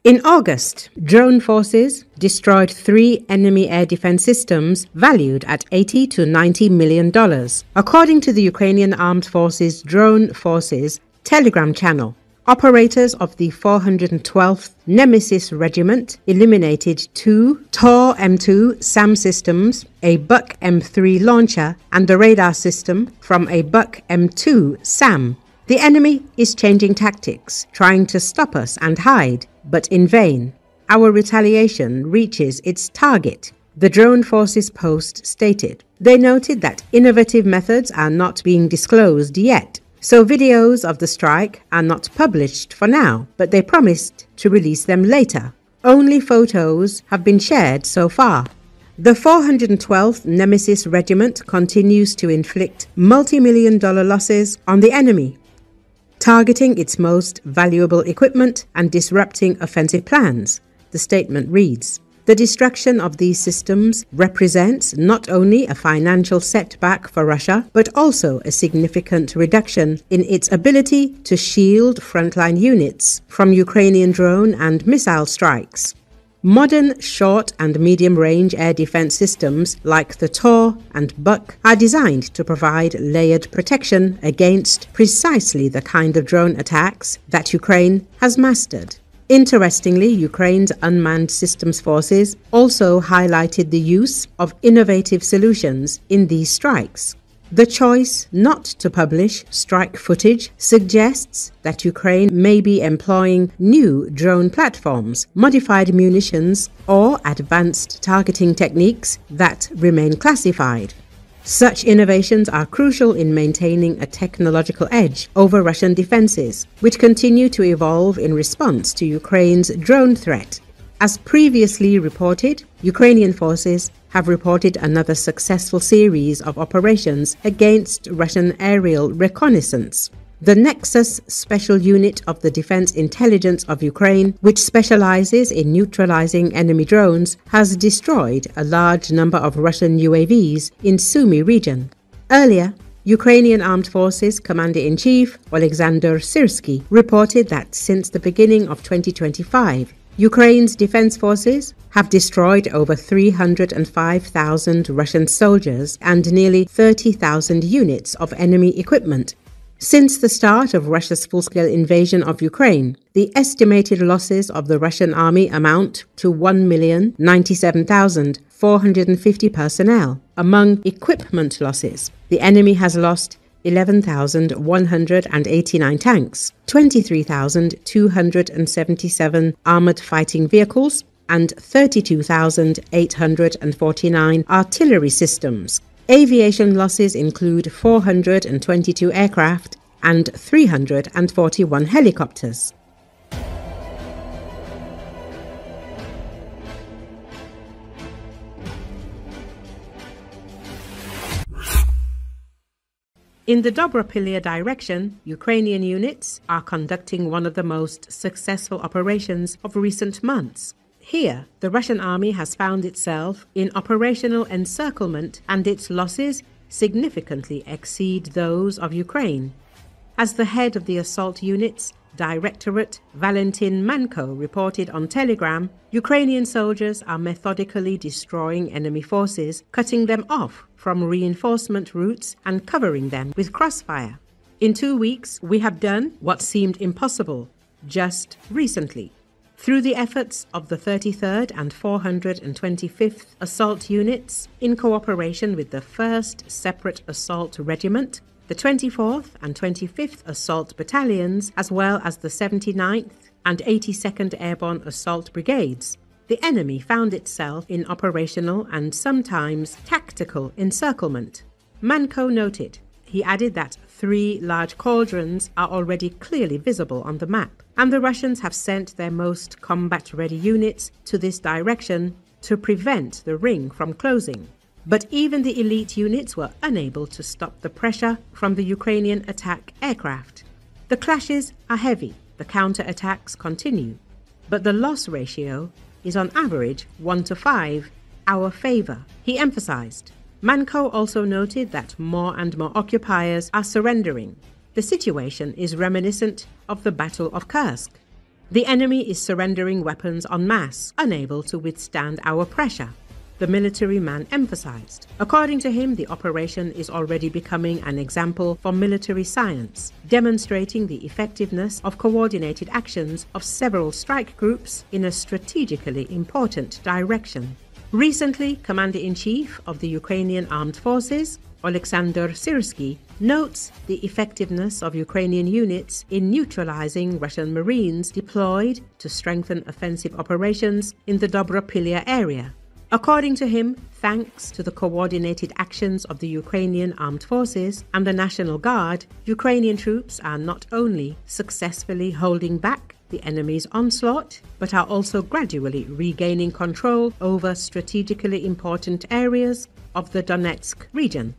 In August, drone forces destroyed 3 enemy air defense systems valued at $80 to $90 million, according to the Ukrainian Armed Forces Drone Forces Telegram channel. Operators of the 412th Nemesis Regiment eliminated 2 Tor-M2 SAM systems, a Buk-M3 launcher, and the radar system from a Buk-M2 SAM. The enemy is changing tactics, trying to stop us and hide, but in vain. Our retaliation reaches its target, the Drone Forces post stated. They noted that innovative methods are not being disclosed yet, so videos of the strike are not published for now, but they promised to release them later. Only photos have been shared so far. The 412th Nemesis Regiment continues to inflict multi-million-dollar losses on the enemy, targeting its most valuable equipment and disrupting offensive plans, the statement reads. The destruction of these systems represents not only a financial setback for Russia, but also a significant reduction in its ability to shield frontline units from Ukrainian drone and missile strikes. Modern short and medium-range air defense systems like the Tor and Buk are designed to provide layered protection against precisely the kind of drone attacks that Ukraine has mastered. Interestingly, Ukraine's unmanned systems forces also highlighted the use of innovative solutions in these strikes. The choice not to publish strike footage suggests that Ukraine may be employing new drone platforms, modified munitions, or advanced targeting techniques that remain classified. Such innovations are crucial in maintaining a technological edge over Russian defenses, which continue to evolve in response to Ukraine's drone threat. As previously reported, Ukrainian forces have reported another successful series of operations against Russian aerial reconnaissance. The Nexus Special Unit of the Defense Intelligence of Ukraine, which specializes in neutralizing enemy drones, has destroyed a large number of Russian UAVs in Sumy region. Earlier, Ukrainian Armed Forces Commander-in-Chief Oleksandr Syrsky reported that since the beginning of 2025, Ukraine's defense forces have destroyed over 305,000 Russian soldiers and nearly 30,000 units of enemy equipment. Since the start of Russia's full-scale invasion of Ukraine, the estimated losses of the Russian army amount to 1,097,450 personnel. Among equipment losses, the enemy has lost 11,189 tanks, 23,277 armored fighting vehicles, and 32,849 artillery systems. Aviation losses include 422 aircraft and 341 helicopters. In the Dobropilya direction, Ukrainian units are conducting one of the most successful operations of recent months. Here, the Russian army has found itself in operational encirclement and its losses significantly exceed those of Ukraine. As the head of the assault unit's Directorate, Valentin Manko, reported on Telegram, Ukrainian soldiers are methodically destroying enemy forces, cutting them off from reinforcement routes and covering them with crossfire. In 2 weeks, we have done what seemed impossible just recently. Through the efforts of the 33rd and 425th Assault Units, in cooperation with the 1st Separate Assault Regiment, the 24th and 25th Assault Battalions, as well as the 79th and 82nd Airborne Assault Brigades, the enemy found itself in operational and sometimes tactical encirclement. Manko noted. He added that 3 large cauldrons are already clearly visible on the map, and the Russians have sent their most combat-ready units to this direction to prevent the ring from closing. But even the elite units were unable to stop the pressure from the Ukrainian attack aircraft. The clashes are heavy, the counter-attacks continue, but the loss ratio is on average 1-to-5 our favor, he emphasized. Manko also noted that more and more occupiers are surrendering. The situation is reminiscent of the Battle of Kursk. The enemy is surrendering weapons en masse, unable to withstand our pressure, the military man emphasized. According to him, the operation is already becoming an example for military science, demonstrating the effectiveness of coordinated actions of several strike groups in a strategically important direction. Recently, Commander-in-Chief of the Ukrainian Armed Forces, Oleksandr Syrsky, notes the effectiveness of Ukrainian units in neutralizing Russian Marines deployed to strengthen offensive operations in the Dobropilya area. According to him, thanks to the coordinated actions of the Ukrainian Armed Forces and the National Guard, Ukrainian troops are not only successfully holding back the enemy's onslaught, but are also gradually regaining control over strategically important areas of the Donetsk region.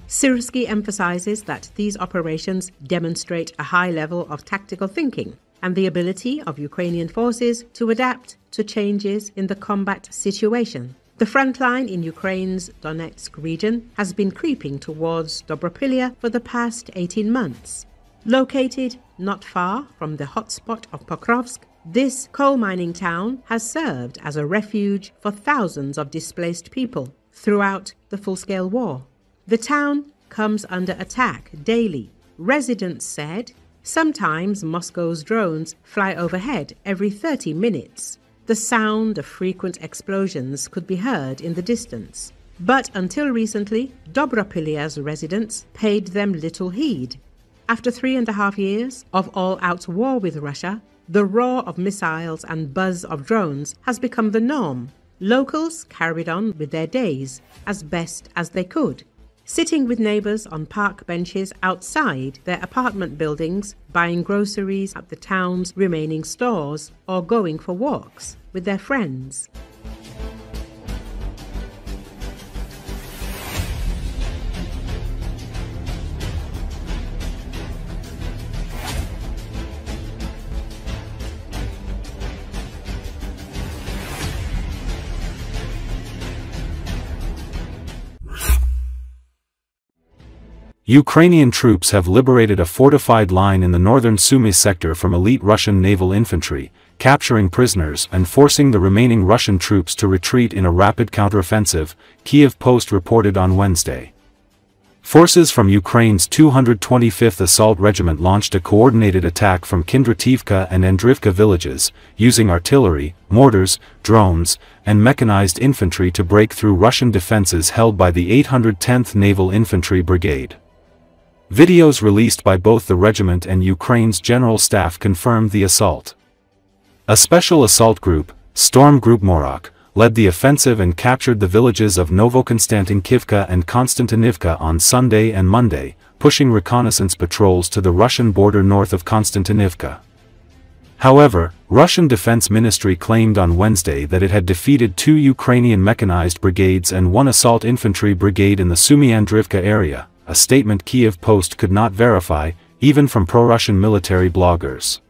Syrsky emphasizes that these operations demonstrate a high level of tactical thinking and the ability of Ukrainian forces to adapt to changes in the combat situation. The front line in Ukraine's Donetsk region has been creeping towards Dobropilya for the past 18 months. Located not far from the hotspot of Pokrovsk, this coal mining town has served as a refuge for thousands of displaced people throughout the full-scale war. The town comes under attack daily, residents said. Sometimes Moscow's drones fly overhead every 30 minutes. The sound of frequent explosions could be heard in the distance. But until recently, Dobropilya's residents paid them little heed. After 3.5 years of all-out war with Russia, the roar of missiles and buzz of drones has become the norm. Locals carried on with their days as best as they could, sitting with neighbors on park benches outside their apartment buildings, buying groceries at the town's remaining stores, or going for walks with their friends. Ukrainian troops have liberated a fortified line in the northern Sumy sector from elite Russian naval infantry, capturing prisoners and forcing the remaining Russian troops to retreat in a rapid counteroffensive, Kiev Post reported on Wednesday. Forces from Ukraine's 225th Assault Regiment launched a coordinated attack from Kindrativka and Andrivka villages, using artillery, mortars, drones, and mechanized infantry to break through Russian defenses held by the 810th Naval Infantry Brigade. Videos released by both the regiment and Ukraine's General Staff confirmed the assault. A special assault group, Storm Group Morak, led the offensive and captured the villages of Novokonstantinkivka and Konstantinivka on Sunday and Monday, pushing reconnaissance patrols to the Russian border north of Konstantinivka. However, Russian Defense Ministry claimed on Wednesday that it had defeated 2 Ukrainian mechanized brigades and 1 assault infantry brigade in the Sumy-Andrivka area, a statement Kiev Post could not verify, even from pro-Russian military bloggers.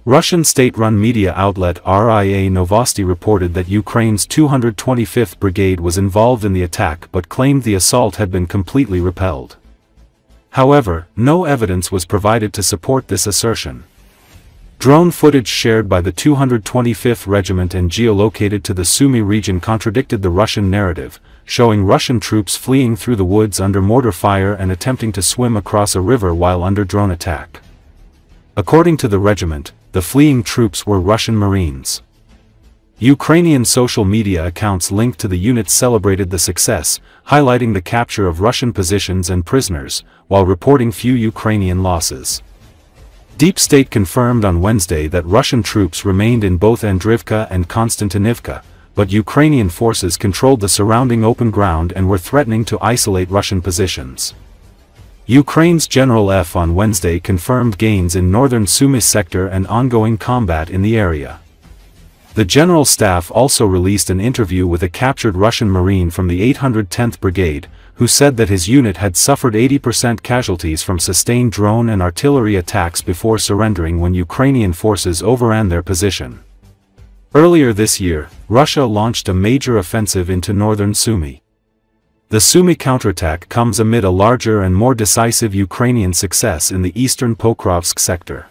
Russian state-run media outlet RIA Novosti reported that Ukraine's 225th Brigade was involved in the attack but claimed the assault had been completely repelled. However, no evidence was provided to support this assertion. Drone footage shared by the 225th Regiment and geolocated to the Sumy region contradicted the Russian narrative, showing Russian troops fleeing through the woods under mortar fire and attempting to swim across a river while under drone attack. According to the regiment, the fleeing troops were Russian Marines. Ukrainian social media accounts linked to the units celebrated the success, highlighting the capture of Russian positions and prisoners, while reporting few Ukrainian losses. Deep State confirmed on Wednesday that Russian troops remained in both Andrivka and Konstantinivka, but Ukrainian forces controlled the surrounding open ground and were threatening to isolate Russian positions. Ukraine's General F on Wednesday confirmed gains in northern Sumy sector and ongoing combat in the area. The General Staff also released an interview with a captured Russian Marine from the 810th Brigade, who said that his unit had suffered 80% casualties from sustained drone and artillery attacks before surrendering when Ukrainian forces overran their position. Earlier this year, Russia launched a major offensive into northern Sumy. The Sumy counterattack comes amid a larger and more decisive Ukrainian success in the eastern Pokrovsk sector.